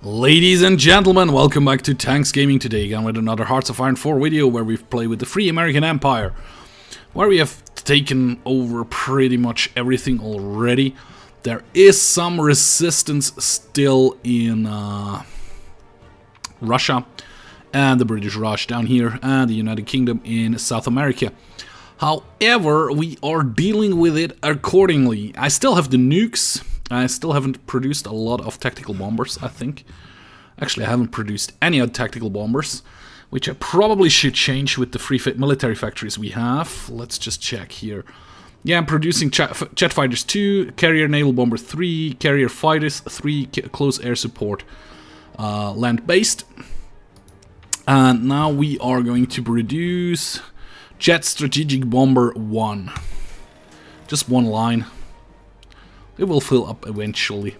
Ladies and gentlemen, welcome back to Tanks Gaming today, again with another Hearts of Iron 4 video where we've played with the Free American Empire, where we have taken over pretty much everything already. There is some resistance still in Russia and the British Raj down here and the United Kingdom in South America. However, we are dealing with it accordingly. I still have the nukes. I still haven't produced a lot of tactical bombers, I think. Actually, I haven't produced any tactical bombers, which I probably should change with the free military factories we have. Let's just check here. Yeah, I'm producing jet fighters 2, carrier naval bomber 3, carrier fighters 3, close air support land-based. And now we are going to produce jet strategic bomber 1. Just one line. It will fill up eventually.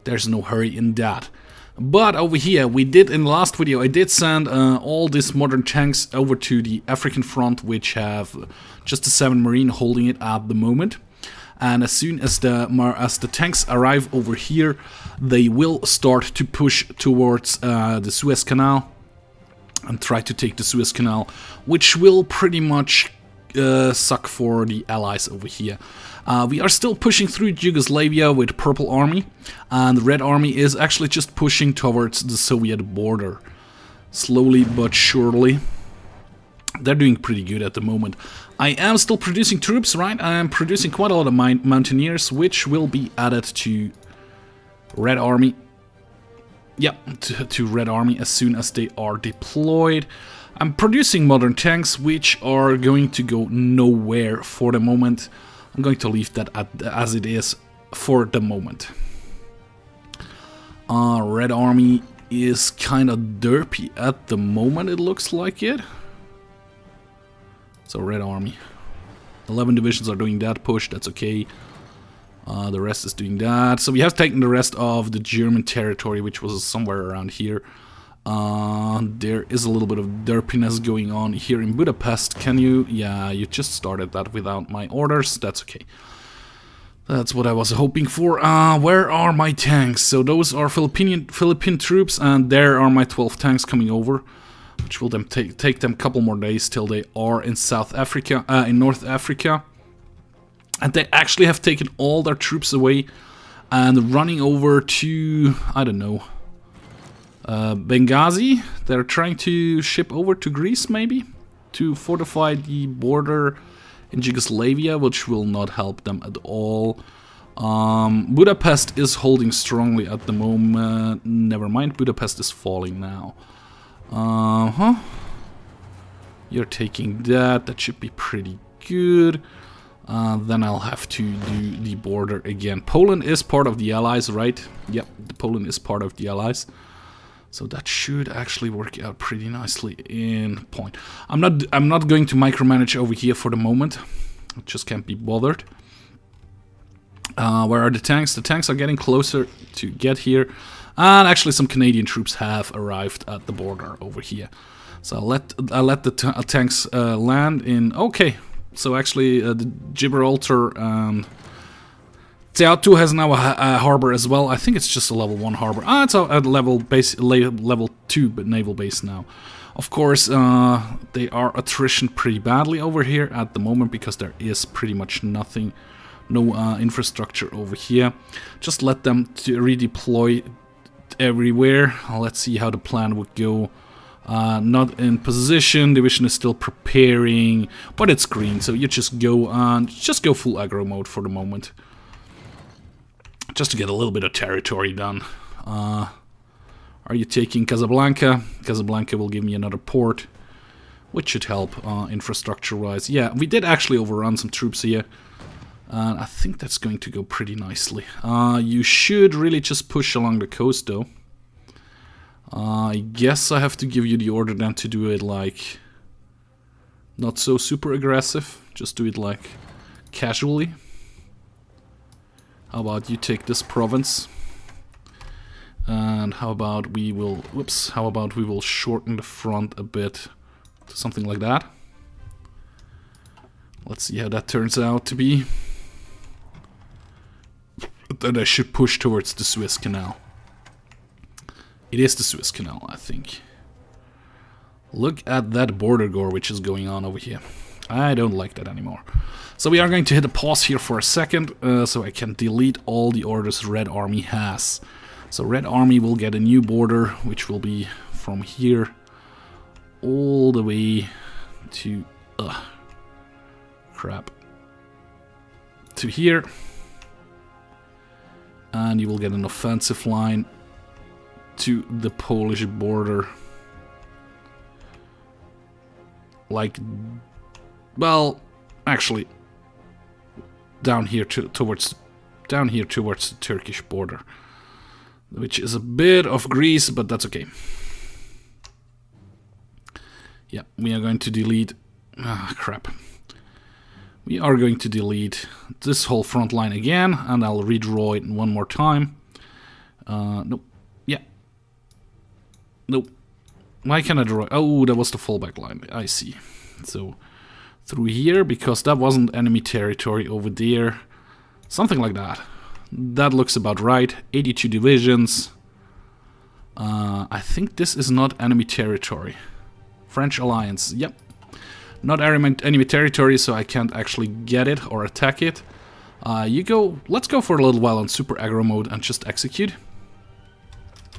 There's no hurry in that. But over here, we did in the last video, I did send all these modern tanks over to the African front, which have just a 7 Marine holding it at the moment. And as soon as the tanks arrive over here, they will start to push towards the Suez Canal and try to take the Suez Canal, which will pretty much suck for the allies over here. We are still pushing through Yugoslavia with Purple Army, and the Red Army is actually just pushing towards the Soviet border. Slowly but surely. They're doing pretty good at the moment. I am still producing troops, right? I am producing quite a lot of mountaineers, which will be added to Red Army. Yep, to Red Army as soon as they are deployed. I'm producing modern tanks, which are going to go nowhere for the moment. I'm going to leave that as it is for the moment. Red Army is kind of derpy at the moment, it looks like it. So Red Army. 11 divisions are doing that push, that's okay. The rest is doing that. So we have taken the rest of the German territory, which was somewhere around here. There is a little bit of derpiness going on here in Budapest. Can you? Yeah, you just started that without my orders. That's okay. That's what I was hoping for. Where are my tanks? So those are Philippine troops, and there are my 12 tanks coming over, which will then take them a couple more days till they are in South Africa, in North Africa. And they actually have taken all their troops away and running over to, I don't know, Benghazi. They're trying to ship over to Greece, maybe, to fortify the border in Yugoslavia, which will not help them at all. Budapest is holding strongly at the moment. Never mind, Budapest is falling now. You're taking that. That should be pretty good. Then I'll have to do the border again. Poland is part of the Allies, right? Yep, Poland is part of the Allies. So that should actually work out pretty nicely in point. I'm not going to micromanage over here for the moment. I just can't be bothered. Where are the tanks? The tanks are getting closer to get here. And actually some Canadian troops have arrived at the border over here. So I let the tanks land in... Okay, so actually the Gibraltar and... Teatu has now a harbor as well. I think it's just a level 1 harbor. It's a level 2 naval base now. Of course, they are attrition pretty badly over here at the moment because there is pretty much nothing, no infrastructure over here. Just let them to redeploy everywhere. Let's see how the plan would go. Not in position. Division is still preparing, but it's green, so you just go full aggro mode for the moment. Just to get a little bit of territory done. Are you taking Casablanca? Casablanca will give me another port, which should help infrastructure-wise. Yeah, we did actually overrun some troops here. And I think that's going to go pretty nicely. You should really just push along the coast, though. I guess I have to give you the order then to do it, like, not so super aggressive. Just do it, like, casually. How about you take this province? And how about we will... Whoops. How about we will shorten the front a bit to something like that. Let's see how that turns out to be. Then I should push towards the Suez Canal. It is the Suez Canal, I think. Look at that border gore which is going on over here. I don't like that anymore. So we are going to hit a pause here for a second, so I can delete all the orders Red Army has. So Red Army will get a new border, which will be from here all the way to... crap. To here. And you will get an offensive line to the Polish border. Like, well, actually, down here towards the Turkish border, which is a bit of Greece, but that's okay. Yeah, we are going to delete. Crap. We are going to delete this whole front line again, and I'll redraw it one more time. Nope. Yeah. Nope. Why can I draw? Oh, that was the fallback line. I see. So, through here, because that wasn't enemy territory over there. Something like that. That looks about right. 82 divisions. I think this is not enemy territory. French alliance. Yep. Not enemy territory, so I can't actually get it or attack it. Let's go for a little while on super aggro mode and just execute.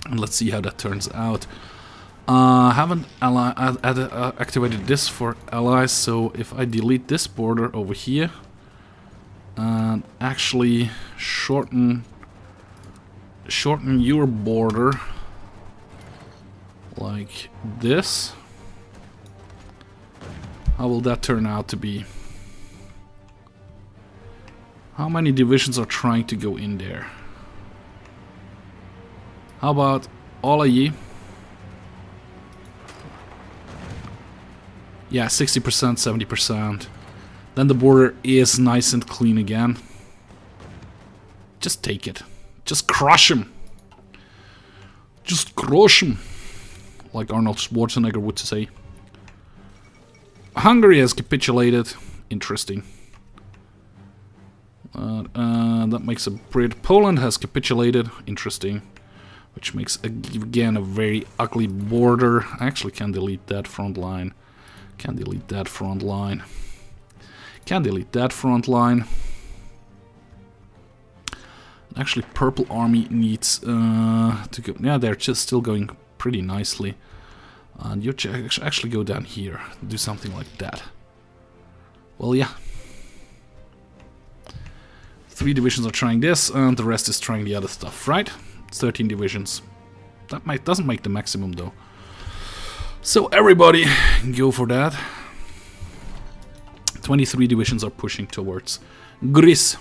And let's see how that turns out. Haven't activated this for allies, so if I delete this border over here and actually shorten your border like this, how will that turn out to be? How many divisions are trying to go in there? How about all of ye? Yeah, 60%, 70%. Then the border is nice and clean again. Just take it. Just crush him. Just crush him. Like Arnold Schwarzenegger would say. Hungary has capitulated. Interesting. That makes a Brit. Poland has capitulated. Interesting. Which makes, again, a very ugly border. I actually can delete that front line. Can delete that front line. Can delete that front line. Actually, Purple Army needs to go. Yeah, they're just still going pretty nicely. And you actually go down here, do something like that. Well, yeah. 3 divisions are trying this, and the rest is trying the other stuff, right? 13 divisions. That doesn't make the maximum though. So everybody, go for that. 23 divisions are pushing towards Greece.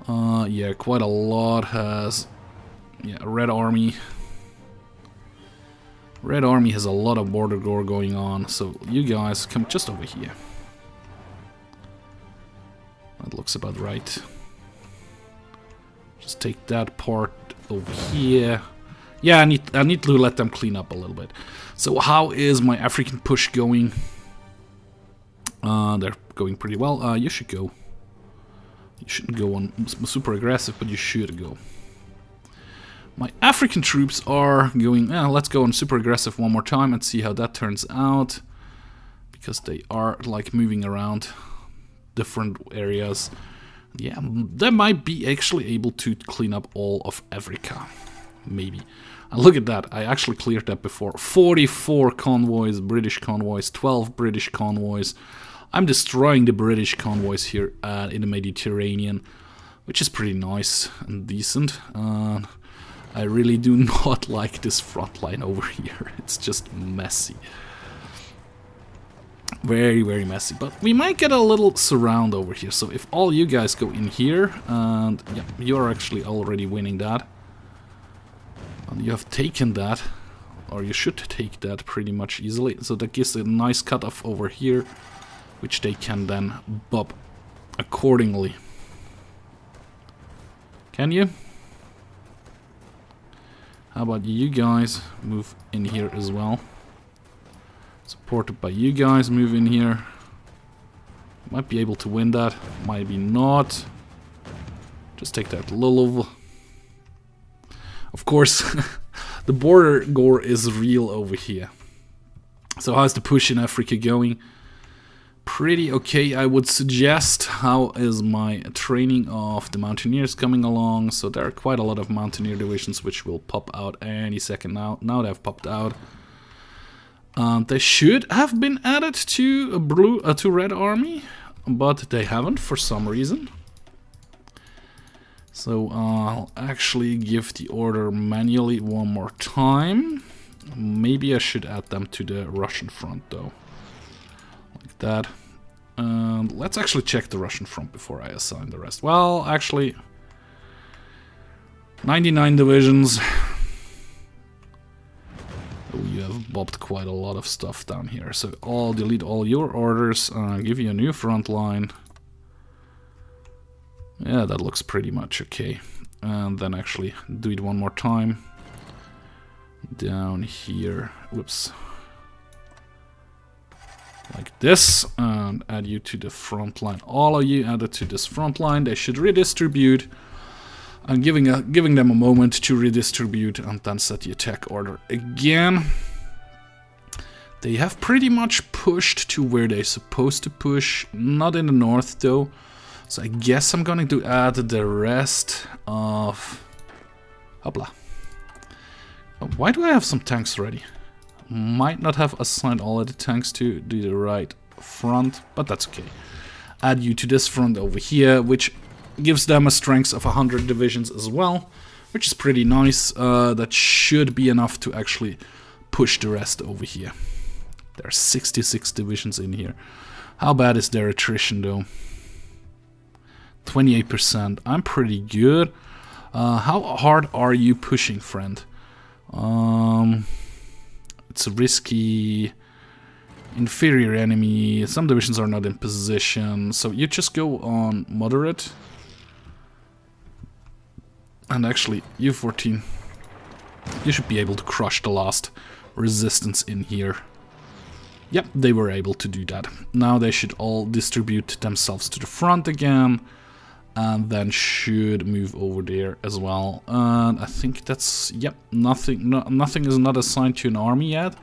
Yeah, quite a lot has... Yeah, Red Army. Red Army has a lot of border gore going on, so you guys come just over here. That looks about right. Just take that part over here. Yeah, I need to let them clean up a little bit. So how is my African push going? They're going pretty well. You should go. You shouldn't go on super aggressive, but you should go. My African troops are going... let's go on super aggressive one more time and see how that turns out. Because they are like moving around different areas. Yeah, they might be actually able to clean up all of Africa. Maybe. And look at that, I actually cleared that before. 44 convoys, British convoys, 12 British convoys. I'm destroying the British convoys here in the Mediterranean, which is pretty nice and decent. I really do not like this front line over here. It's just messy. Very, very messy. But we might get a little surround over here. So if all you guys go in here, and yeah, you're actually already winning that. And you have taken that, or you should take that pretty much easily. So that gives a nice cutoff over here, which they can then bob accordingly. Can you? How about you guys move in here as well? Supported by you guys, move in here. Might be able to win that, maybe not. Just take that Lulov. Of course, The border gore is real over here. So how's the push in Africa going? Pretty okay, I would suggest. How is my training of the Mountaineers coming along? So there are quite a lot of Mountaineer divisions which will pop out any second now. Now they've popped out. They should have been added to Red Army, but they haven't for some reason. So I'll actually give the order manually one more time. Maybe I should add them to the Russian front though. Like that. Let's actually check the Russian front before I assign the rest. Well, actually, 99 divisions. Oh, you have bobbed quite a lot of stuff down here. So I'll delete all your orders, give you a new front line. Yeah, that looks pretty much okay. And then actually do it one more time. Down here, whoops. Like this, and add you to the front line. All of you added to this front line. They should redistribute. I'm giving them a moment to redistribute and then set the attack order again. They have pretty much pushed to where they're supposed to push. Not in the north though. So I guess I'm going to add the rest of... Hopla. Why do I have some tanks ready? Might not have assigned all of the tanks to the right front, but that's okay. Add you to this front over here, which gives them a strength of 100 divisions as well, which is pretty nice. That should be enough to actually push the rest over here. There are 66 divisions in here. How bad is their attrition though? 28%. I'm pretty good. How hard are you pushing, friend? It's a risky, inferior enemy. Some divisions are not in position, so you just go on moderate. And actually, U14, you should be able to crush the last resistance in here. Yep, they were able to do that. Now they should all distribute themselves to the front again, and then should move over there as well. And I think that's, yep, nothing is not assigned to an army yet.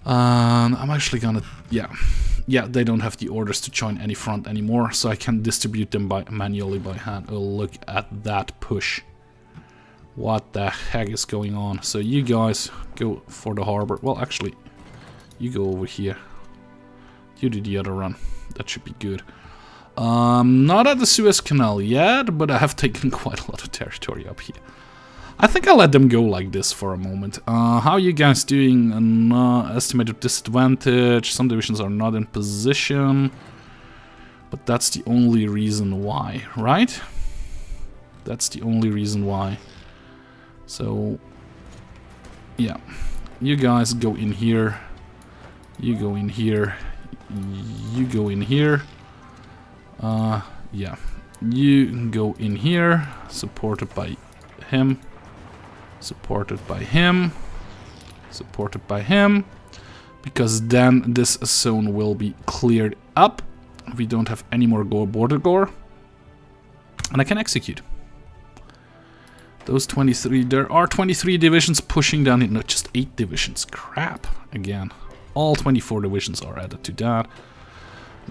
I'm actually gonna, yeah, they don't have the orders to join any front anymore, so I can distribute them manually by hand. Oh, look at that push. What the heck is going on? So you guys go for the harbor. Well, actually, you go over here. You do the other run. That should be good. Not at the Suez Canal yet, but I have taken quite a lot of territory up here. I think I'll let them go like this for a moment. How are you guys doing? An estimated disadvantage. Some divisions are not in position. But that's the only reason why, right? That's the only reason why. So, yeah. You guys go in here. You go in here. You go in here. Yeah. You go in here. Supported by him. Supported by him. Supported by him. Because then this zone will be cleared up. We don't have any more border gore. And I can execute. Those 23, there are 23 divisions pushing down it, not just 8 divisions. Crap, again. All 24 divisions are added to that.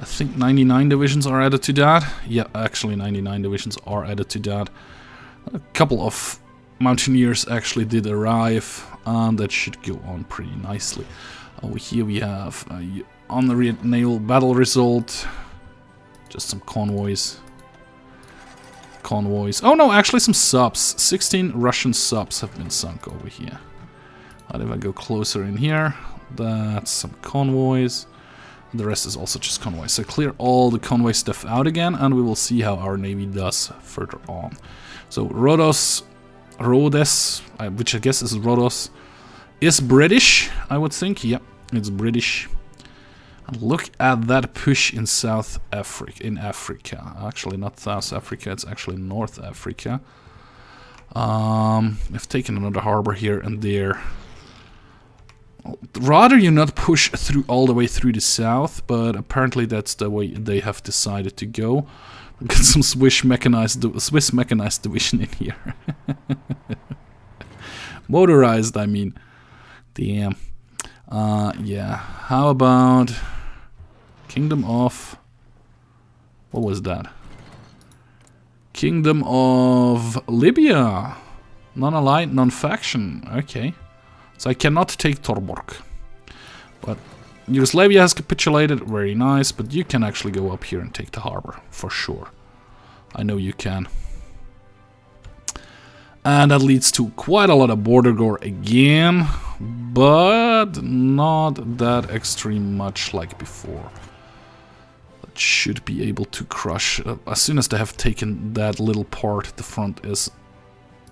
I think 99 divisions are added to that. Yeah, actually 99 divisions are added to that. A couple of Mountaineers actually did arrive, and that should go on pretty nicely. Over here we have on the naval battle result, just some convoys. Oh no, actually some subs. 16 Russian subs have been sunk over here. But if I go closer in here, that's some convoys. The rest is also just convoys. So clear all the convoy stuff out again, and we will see how our navy does further on. So Rhodes, which I guess is Rhodes, is British, I would think. Yep, it's British. And look at that push in South Africa. Actually, not South Africa, it's actually North Africa. I've taken another harbor here and there. Rather you not push through all the way through the south, but apparently that's the way they have decided to go. We've got some Swiss mechanized division in here. Motorized, I mean. Damn. Yeah. How about Kingdom of... What was that? Kingdom of Libya. Non-aligned, non-faction. Okay. So I cannot take Torborg. But Yugoslavia has capitulated. Very nice. But you can actually go up here and take the harbor. For sure. I know you can. And that leads to quite a lot of border gore again. But not that extreme much like before. That should be able to crush. As soon as they have taken that little part, the front is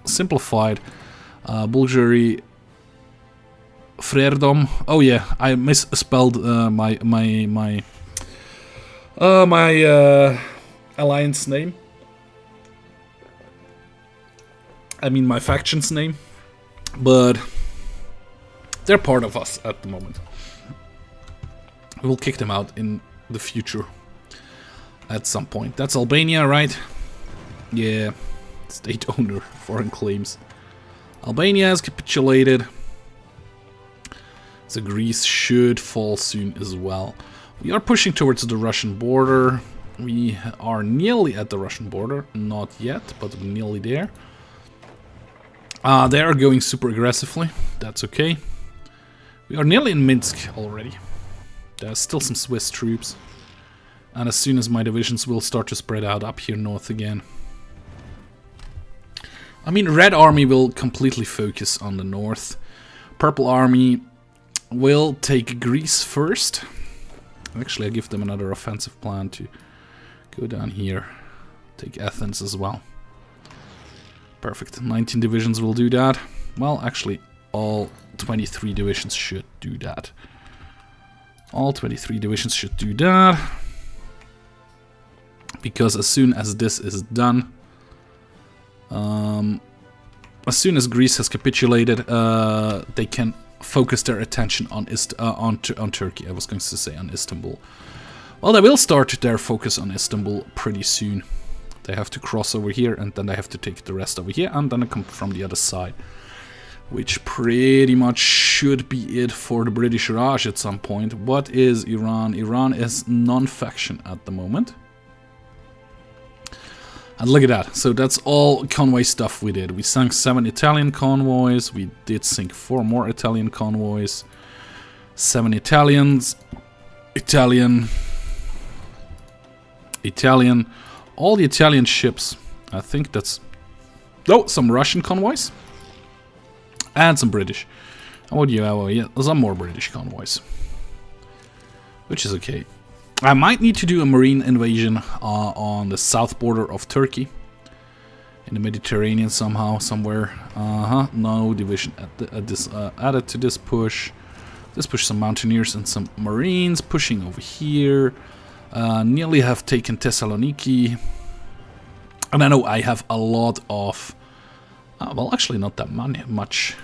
simplified. Bulgari, Frerdom. Oh yeah, I misspelled my alliance name. I mean my faction's name. But they're part of us at the moment. We will kick them out in the future. At some point. That's Albania, right? Yeah. State owner, foreign claims. Albania has capitulated. So Greece should fall soon as well. We are pushing towards the Russian border. We are nearly at the Russian border. Not yet, but nearly there. They are going super aggressively. That's okay. We are nearly in Minsk already. There's still some Swiss troops. And as soon as my divisions will start to spread out up here north again. I mean, Red Army will completely focus on the north. Purple Army will take Greece first. Actually, I give them another offensive plan to go down here. Take Athens as well. Perfect. 19 divisions will do that. Well, actually, all 23 divisions should do that. All 23 divisions should do that. Because as soon as this is done, as soon as Greece has capitulated, they can focus their attention on Turkey. I was going to say on Istanbul. Well, they will start their focus on Istanbul pretty soon. They have to cross over here, and then they have to take the rest over here, and then they come from the other side. Which pretty much should be it for the British Raj at some point. What is Iran? Iran is non-faction at the moment. And look at that. So that's all convoy stuff we did. We sank 7 Italian convoys. We did sink 4 more Italian convoys. 7 Italians. Italian. All the Italian ships. I think that's... Oh, some Russian convoys. And some British. And what do you have? Oh, yeah, some more British convoys. Which is okay. I might need to do a marine invasion on the south border of Turkey. In the Mediterranean somehow, somewhere. No division added to this push. Let's push some mountaineers and some marines. Pushing over here. Nearly have taken Thessaloniki. And I know I have a lot of... well, actually not that much.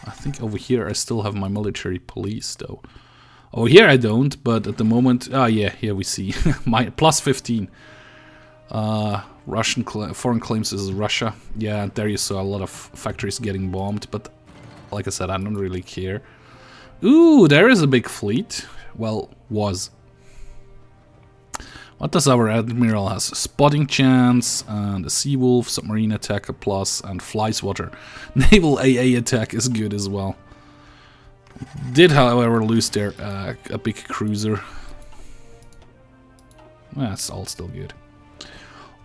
I think over here I still have my military police, though. Oh, here I don't, but at the moment... yeah, here we see. My plus 15. Russian foreign claims is Russia. Yeah, there you saw a lot of factories getting bombed, but like I said, I don't really care. Ooh, there is a big fleet. Well, was. What does our admiral has? Spotting chance, and a sea wolf, submarine attack a plus, and fly swatter. Naval AA attack is good as well. Did, however, lose their a big cruiser. That's all still good.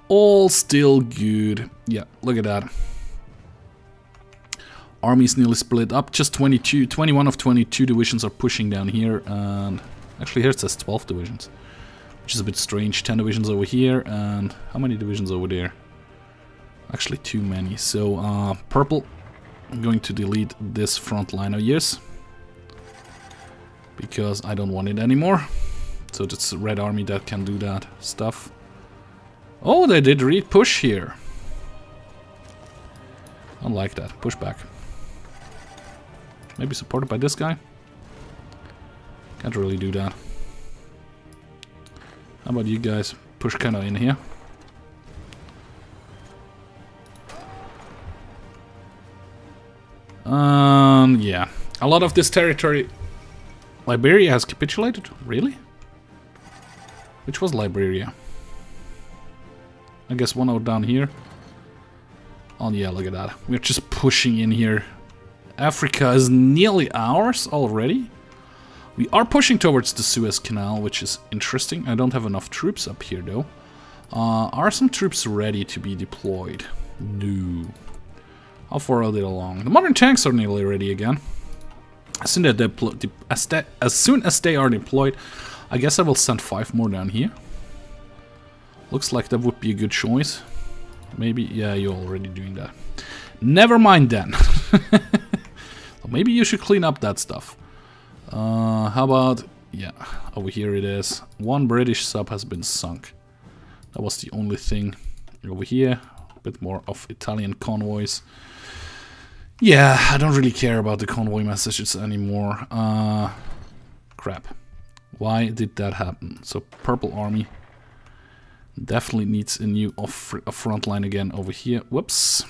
All still good. Yeah, look at that. Army's nearly split up. Just 21 of 22 divisions are pushing down here. And actually here it says 12 divisions. Which is a bit strange. 10 divisions over here. And how many divisions over there? Actually too many. So purple, I'm going to delete this front line of yours. Because I don't want it anymore. So it's Red Army that can do that stuff. Oh, they did push here. I like that. Push back. Maybe supported by this guy. Can't really do that. How about you guys push kind of in here? Yeah, a lot of this territory... Liberia has capitulated? Really? Which was Liberia? I guess one out down here. Oh yeah, look at that. We're just pushing in here. Africa is nearly ours already. We are pushing towards the Suez Canal, which is interesting. I don't have enough troops up here though. Are some troops ready to be deployed? No. How far are they along? The modern tanks are nearly ready again. As soon as they are deployed, I guess I will send 5 more down here. Looks like that would be a good choice. Maybe, yeah, you're already doing that. Never mind then. Maybe you should clean up that stuff. How about, yeah, over here it is. 1 British sub has been sunk. That was the only thing. Over here, a bit more of Italian convoys. Yeah, I don't really care about the convoy messages anymore. Crap. Why did that happen? So, Purple Army definitely needs a new front line again over here. Whoops.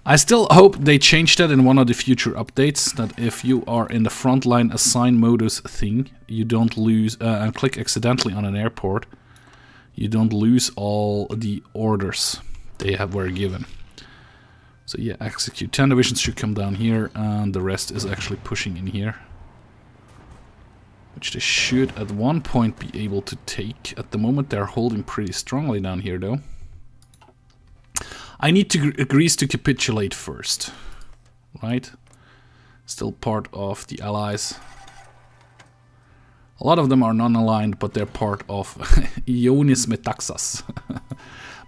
I still hope they change that in one of the future updates, that if you are in the frontline assign modus thing, you don't lose, and click accidentally on an airport, you don't lose all the orders they were given. So yeah, execute. 10 divisions should come down here, and the rest is actually pushing in here. Which they should at one point be able to take. At the moment they're holding pretty strongly down here though. I need Greece to capitulate first. Right? Still part of the Allies. A lot of them are non-aligned, but they're part of Ionis Metaxas.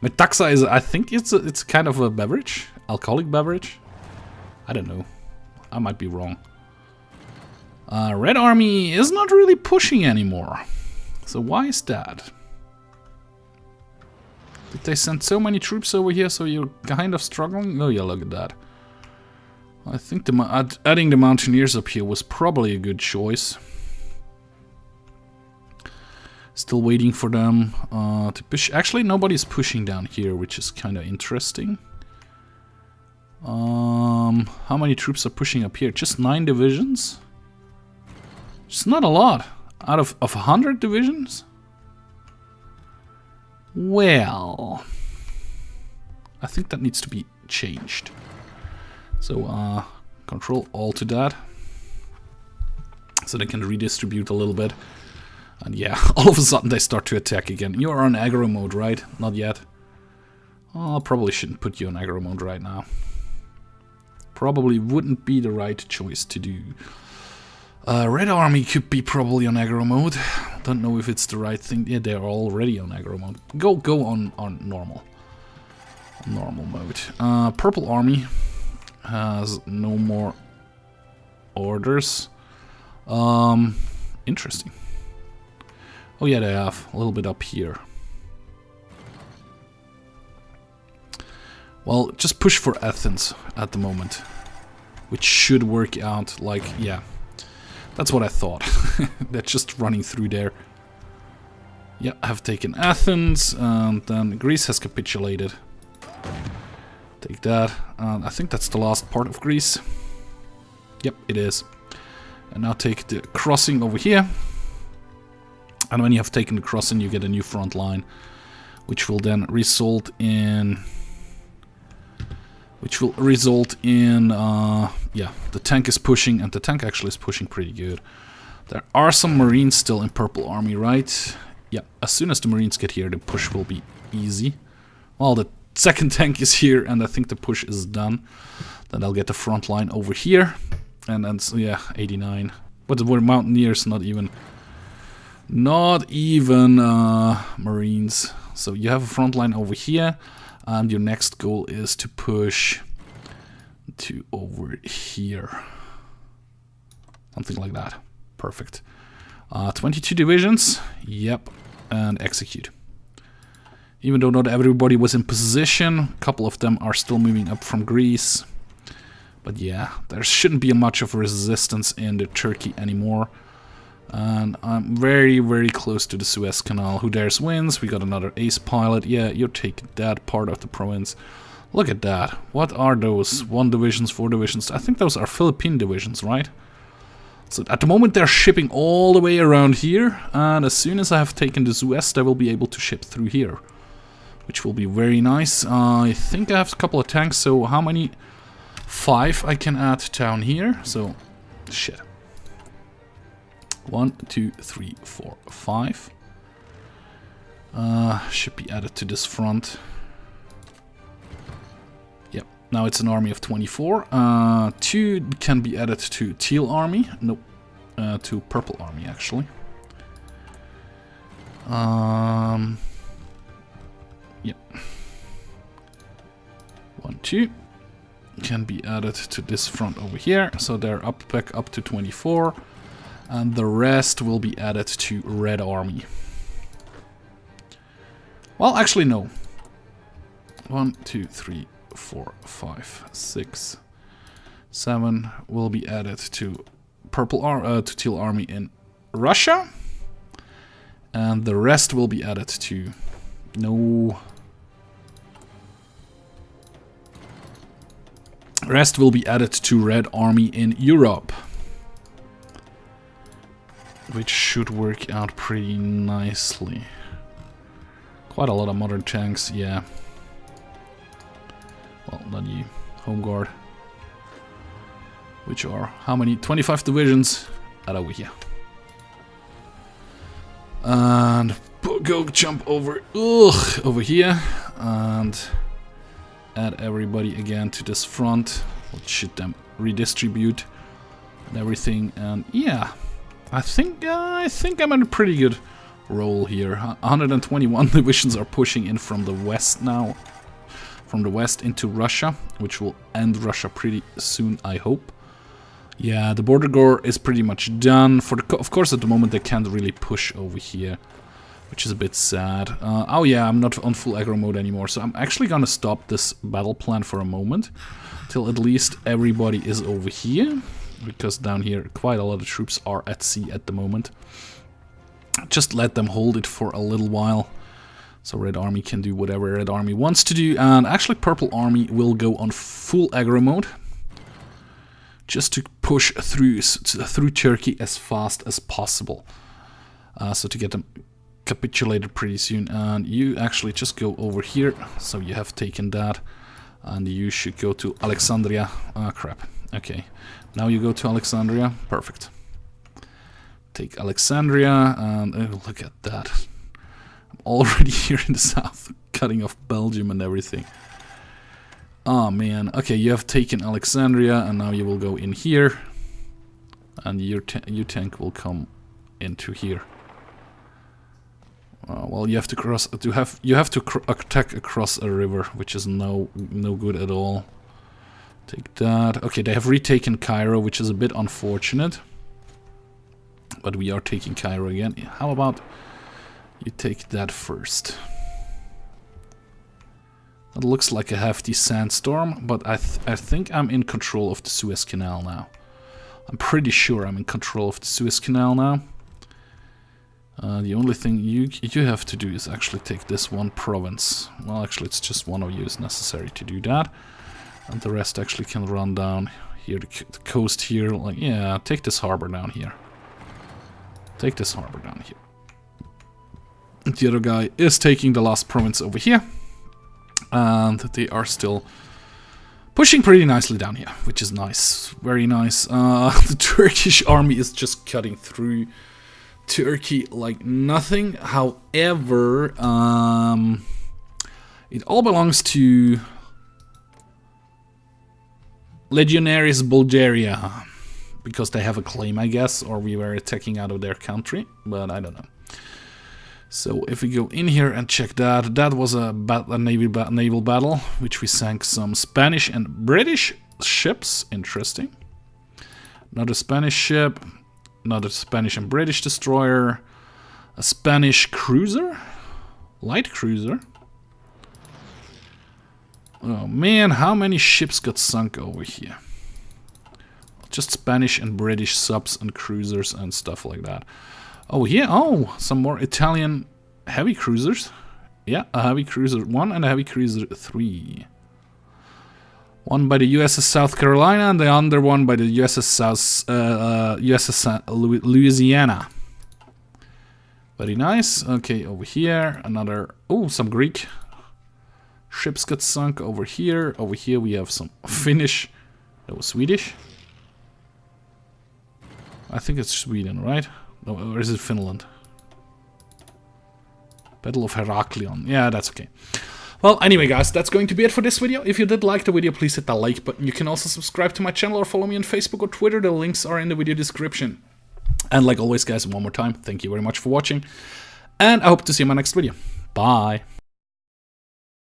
Metaxa is, I think it's kind of a beverage. Alcoholic beverage? I don't know. I might be wrong. Red Army is not really pushing anymore. So why is that? Did they send so many troops over here so you're kind of struggling? Oh yeah, look at that. I think adding the Mountaineers up here was probably a good choice. Still waiting for them to push. Actually, nobody's pushing down here, which is kind of interesting. How many troops are pushing up here? Just 9 divisions? It's not a lot. Out of 100 divisions? Well, I think that needs to be changed. So, control all to that. So they can redistribute a little bit. And yeah, all of a sudden they start to attack again. You're on aggro mode, right? Not yet. Oh, I probably shouldn't put you on aggro mode right now. Probably wouldn't be the right choice to do. Red Army could be probably on aggro mode. Don't know if it's the right thing. Yeah, they're already on aggro mode. Go on normal. Normal mode. Purple Army has no more orders. Interesting. Oh yeah, they have a little bit up here. Well, just push for Athens at the moment, which should work out. Like, yeah, that's what I thought. They're just running through there. Yeah, I have taken Athens, and then Greece has capitulated. Take that. I think that's the last part of Greece. Yep, it is. And now take the crossing over here. And when you have taken the crossing, you get a new front line, which will then result in... yeah, the tank is pushing, and the tank actually is pushing pretty good. There are some Marines still in Purple Army, right? Yeah, as soon as the Marines get here, the push will be easy. Well, the second tank is here, and I think the push is done. Then I'll get the front line over here. And then, so yeah, 89. But we're Mountaineers, not even Marines. So you have a front line over here, and your next goal is to push to over here. Something like that. Perfect. 22 divisions. Yep. And execute. Even though not everybody was in position, a couple of them are still moving up from Greece. But yeah, there shouldn't be much of a resistance in the Turkey anymore. And I'm very, very close to the Suez Canal. Who dares wins? We got another ace pilot. Yeah, you're taking that part of the province. Look at that. What are those? 1 divisions, 4 divisions? I think those are Philippine divisions, right? So at the moment they're shipping all the way around here, and as soon as I have taken the Suez, they will be able to ship through here, which will be very nice. I think I have a couple of tanks, so how many? 5 I can add down here, so shit. 1, 2, 3, 4, 5. Should be added to this front. Yep, now it's an army of 24. 2 can be added to teal army. Nope, to purple army actually. Yep. 1, 2 can be added to this front over here, so they're back up to 24, and the rest will be added to red army. Well, actually no. 1, 2, 3, 4, 5, 6, 7 will be added to to teal army in Russia, and the rest will be added to rest will be added to red army in Europe, which should work out pretty nicely. Quite a lot of modern tanks, yeah. Well, not you. Home Guard. Which are how many? 25 divisions. Add over here. And go jump over here and add everybody again to this front. We'll shoot them, redistribute and everything, and yeah, I think I'm in a pretty good roll here. 121 divisions are pushing in from the west now, from the west into Russia, which will end Russia pretty soon, I hope. Yeah, the border gore is pretty much done. Of course, at the moment they can't really push over here, which is a bit sad. Oh yeah, I'm not on full aggro mode anymore, so I'm actually gonna stop this battle plan for a moment, till at least everybody is over here, because down here quite a lot of troops are at sea at the moment. Just let them hold it for a little while, so Red Army can do whatever Red Army wants to do, and actually Purple Army will go on full aggro mode, just to push through Turkey as fast as possible, so to get them capitulated pretty soon. And you actually just go over here, so you have taken that, and you should go to Alexandria. Ah, crap. Okay, now you go to Alexandria. Perfect. Take Alexandria, and oh, look at that. I'm already here in the south, cutting off Belgium and everything. Oh man, okay, you have taken Alexandria, and now you will go in here, and your tank will come into here. Well, you have to cross. You have to attack across a river, which is no good at all. Take that. Okay, they have retaken Cairo, which is a bit unfortunate, but we are taking Cairo again. How about you take that first? That looks like a hefty sandstorm, but I think I'm in control of the Suez Canal now. I'm pretty sure I'm in control of the Suez Canal now. The only thing you have to do is actually take this one province. Well, actually, it's just one of you is necessary to do that, and the rest actually can run down here, the coast here. Like, yeah, take this harbor down here. Take this harbor down here. And the other guy is taking the last province over here. And they are still pushing pretty nicely down here, which is nice, very nice. The Turkish army is just cutting through Turkey like nothing. However, it all belongs to Legionaries Bulgaria, because they have a claim, I guess, or we were attacking out of their country, but I don't know. So if we go in here and check that, that was a naval battle, which we sank some Spanish and British ships. Interesting. Another Spanish ship, another Spanish and British destroyer, a Spanish cruiser, light cruiser. Oh man, how many ships got sunk over here? Just Spanish and British subs and cruisers and stuff like that. Oh, yeah, oh, some more Italian heavy cruisers. Yeah, a heavy cruiser 1 and a heavy cruiser 3. One by the USS South Carolina and the other one by the USS Louisiana. Very nice. Okay, over here, another... Oh, some Greek ships got sunk over here. Over here we have some Finnish... That was Swedish? I think it's Sweden, right? Or is it Finland? Battle of Heraklion. Yeah, that's okay. Well, anyway, guys, that's going to be it for this video. If you did like the video, please hit that like button. You can also subscribe to my channel or follow me on Facebook or Twitter. The links are in the video description. And like always, guys, one more time, thank you very much for watching. And I hope to see you in my next video. Bye.